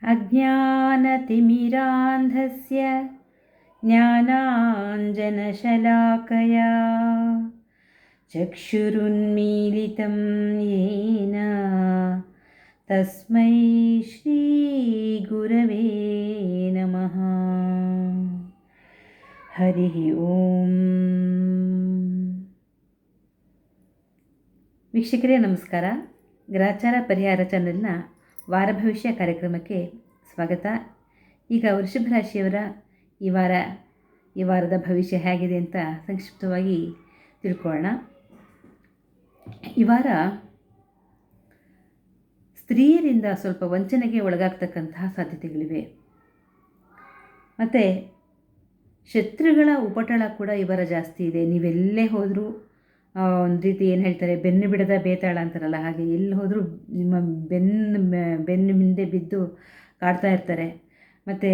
अज्ञानतिमिरान्धस्य ज्ञानाञ्जनशलाकया चक्षुरुन्मीलितं येन तस्मै श्रीगुरवे नमः। हरिः ओम्। ವೀಕ್ಷಕರೇ ನಮಸ್ಕಾರ. ಗ್ರಹಚಾರ ಪರಿಹಾರ ಚಾನೆಲ್ನ ವಾರ ಭವಿಷ್ಯ ಕಾರ್ಯಕ್ರಮಕ್ಕೆ ಸ್ವಾಗತ. ಈಗ ವೃಷಭ ರಾಶಿಯವರ ಈ ವಾರದ ಭವಿಷ್ಯ ಹೇಗಿದೆ ಅಂತ ಸಂಕ್ಷಿಪ್ತವಾಗಿ ತಿಳ್ಕೊಳ್ಳೋಣ. ಈ ವಾರ ಸ್ತ್ರೀಯರಿಂದ ಸ್ವಲ್ಪ ವಂಚನೆಗೆ ಒಳಗಾಗ್ತಕ್ಕಂತಹ ಸಾಧ್ಯತೆಗಳಿವೆ. ಮತ್ತು ಶತ್ರುಗಳ ಉಪಟಳ ಕೂಡ ಈ ವಾರ ಜಾಸ್ತಿ ಇದೆ. ನೀವೆಲ್ಲೇ ಹೋದರೂ ಒಂದು ರೀತಿ ಏನು ಹೇಳ್ತಾರೆ, ಬೆನ್ನು ಬಿಡದ ಬೇತಾಳ ಅಂತಾರಲ್ಲ, ಹಾಗೆ ಎಲ್ಲಿ ಹೋದರೂ ನಿಮ್ಮ ಬೆನ್ನು ಹಿಂದೆ ಬಿದ್ದು ಕಾಡ್ತಾ ಇರ್ತಾರೆ. ಮತ್ತು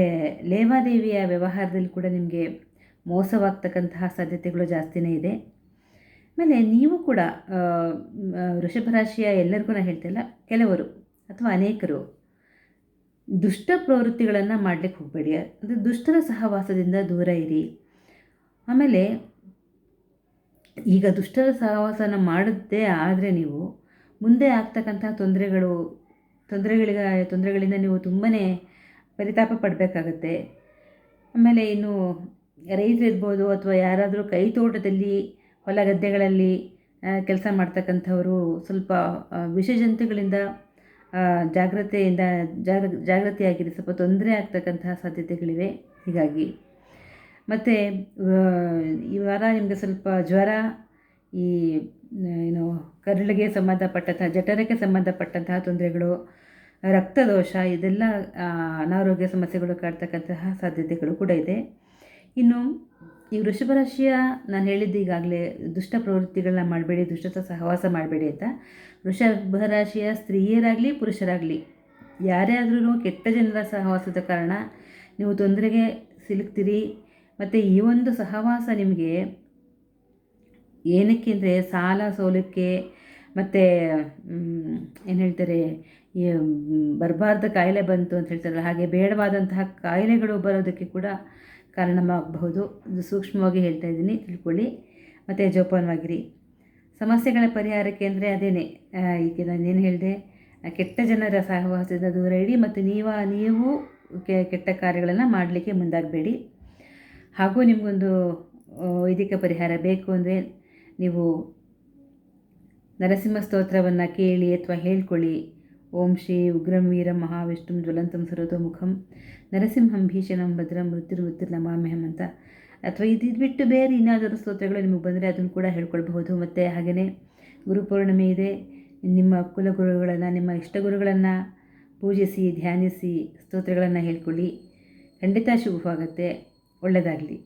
ಲೇವಾದೇವಿಯ ವ್ಯವಹಾರದಲ್ಲಿ ಕೂಡ ನಿಮಗೆ ಮೋಸವಾಗ್ತಕ್ಕಂತಹ ಸಾಧ್ಯತೆಗಳು ಜಾಸ್ತಿನೇ ಇದೆ. ಆಮೇಲೆ ನೀವು ಕೂಡ ವೃಷಭ ರಾಶಿಯ ಎಲ್ಲರಿಗೂ ನಾನು ಹೇಳ್ತಿಲ್ಲ, ಕೆಲವರು ಅಥವಾ ಅನೇಕರು ದುಷ್ಟ ಪ್ರವೃತ್ತಿಗಳನ್ನು ಮಾಡಲಿಕ್ಕೆ ಹೋಗಬೇಡಿ. ಅಂದರೆ ದುಷ್ಟರ ಸಹವಾಸದಿಂದ ದೂರ ಇರಿ. ಆಮೇಲೆ ಈಗ ದುಷ್ಟರ ಸಹವಾಸನ ಮಾಡದೇ ಆದರೆ ನೀವು ಮುಂದೆ ಆಗ್ತಕ್ಕಂಥ ತೊಂದರೆಗಳಿಂದ ನೀವು ತುಂಬಾ ಪರಿತಾಪ ಪಡಬೇಕಾಗತ್ತೆ. ಆಮೇಲೆ ಇನ್ನು ರೈತರಿರ್ಬೋದು ಅಥವಾ ಯಾರಾದರೂ ಕೈ ತೋಟದಲ್ಲಿ ಹೊಲ ಗದ್ದೆಗಳಲ್ಲಿ ಕೆಲಸ ಮಾಡ್ತಕ್ಕಂಥವರು ಸ್ವಲ್ಪ ವಿಷಜಂತುಗಳಿಂದ ಜಾಗೃತಿಯಾಗಿರಿ. ಸ್ವಲ್ಪ ತೊಂದರೆ ಆಗ್ತಕ್ಕಂತಹ ಸಾಧ್ಯತೆಗಳಿವೆ. ಹೀಗಾಗಿ ಮತ್ತು ಈ ವಾರ ನಿಮಗೆ ಸ್ವಲ್ಪ ಜ್ವರ, ಈ ಕರುಳಿಗೆ ಸಂಬಂಧಪಟ್ಟಂತಹ ಜಠರಕ್ಕೆ ಸಂಬಂಧಪಟ್ಟಂತಹ ತೊಂದರೆಗಳು, ರಕ್ತದೋಷ, ಇದೆಲ್ಲ ಅನಾರೋಗ್ಯ ಸಮಸ್ಯೆಗಳು ಕಾಡ್ತಕ್ಕಂತಹ ಸಾಧ್ಯತೆಗಳು ಕೂಡ ಇದೆ. ಇನ್ನು ಈ ವೃಷಭ ರಾಶಿಯ ನಾನು ಹೇಳಿದ್ದು ಈಗಾಗಲೇ ದುಷ್ಟ ಪ್ರವೃತ್ತಿಗಳನ್ನ ಮಾಡಬೇಡಿ, ದುಷ್ಟತ ಸಹವಾಸ ಮಾಡಬೇಡಿ ಅಂತ. ವೃಷಭ ರಾಶಿಯ ಸ್ತ್ರೀಯರಾಗಲಿ ಪುರುಷರಾಗಲಿ ಯಾರೇ ಆದ್ರೂ ಕೆಟ್ಟ ಜನರ ಸಹವಾಸದ ಕಾರಣ ನೀವು ತೊಂದರೆಗೆ ಸಿಲುಕ್ತೀರಿ. ಮತ್ತು ಈ ಒಂದು ಸಹವಾಸ ನಿಮಗೆ ಏನಕ್ಕೆ ಅಂದರೆ ಸಾಲ ಸೋಲಕ್ಕೆ, ಮತ್ತು ಏನು ಹೇಳ್ತಾರೆ, ಈ ಬರಬಾರ್ದ ಕಾಯಿಲೆ ಬಂತು ಅಂತ ಹೇಳ್ತಾರಲ್ಲ, ಹಾಗೆ ಬೇಡವಾದಂತಹ ಕಾಯಿಲೆಗಳು ಬರೋದಕ್ಕೆ ಕೂಡ ಕಾರಣವಾಗಬಹುದು. ಇದು ಸೂಕ್ಷ್ಮವಾಗಿ ಹೇಳ್ತಾ ಇದ್ದೀನಿ, ತಿಳ್ಕೊಳ್ಳಿ. ಮತ್ತು ಜೋಪಾನವಾಗಿರಿ. ಸಮಸ್ಯೆಗಳ ಪರಿಹಾರಕ್ಕೆ ಅಂದರೆ ಅದೇನೇ, ಈಗ ನಾನೇನು ಹೇಳಿದೆ, ಕೆಟ್ಟ ಜನರ ಸಹವಾಸದಿಂದ ದೂರ ಇಡಿ ಮತ್ತು ನೀವು ಕೆಟ್ಟ ಕಾರ್ಯಗಳನ್ನು ಮಾಡಲಿಕ್ಕೆ ಮುಂದಾಗಬೇಡಿ. ಹಾಗೂ ನಿಮಗೊಂದು ವೈದಿಕ ಪರಿಹಾರ ಬೇಕು ಅಂದರೆ ನೀವು ನರಸಿಂಹ ಸ್ತೋತ್ರವನ್ನು ಕೇಳಿ ಅಥವಾ ಹೇಳ್ಕೊಳ್ಳಿ. ಓಂ ಶ್ರೀ ಉಗ್ರಂ ವೀರಂ ಮಹಾವಿಷ್ಣುಂ ಜ್ವಲಂತಂ ಸರ್ವತೋಮುಖಂ ನರಸಿಂಹಂ ಭೀಷಣಂ ಭದ್ರಂ ಮೃತ್ಯುರ್ಮೃತ್ಯುರ್ನಮಾಮ್ಯಹಂ ಅಂತ. ಅಥವಾ ಇದು ಬಿಟ್ಟು ಬೇರೆ ಇನ್ನಾದರೂ ಸ್ತೋತ್ರಗಳು ನಿಮಗೆ ಬಂದರೆ ಅದನ್ನು ಕೂಡ ಹೇಳ್ಕೊಳ್ಬಹುದು. ಮತ್ತು ಹಾಗೆಯೇ ಗುರುಪೌರ್ಣಿಮೆ ಇದೆ. ನಿಮ್ಮ ಕುಲಗುರುಗಳನ್ನು, ನಿಮ್ಮ ಇಷ್ಟಗುರುಗಳನ್ನು ಪೂಜಿಸಿ, ಧ್ಯಾನಿಸಿ, ಸ್ತೋತ್ರಗಳನ್ನು ಹೇಳ್ಕೊಳ್ಳಿ. ಖಂಡಿತ ಶುಭವಾಗುತ್ತೆ. ಒಳ್ಳೆಯದಾಗಲಿ.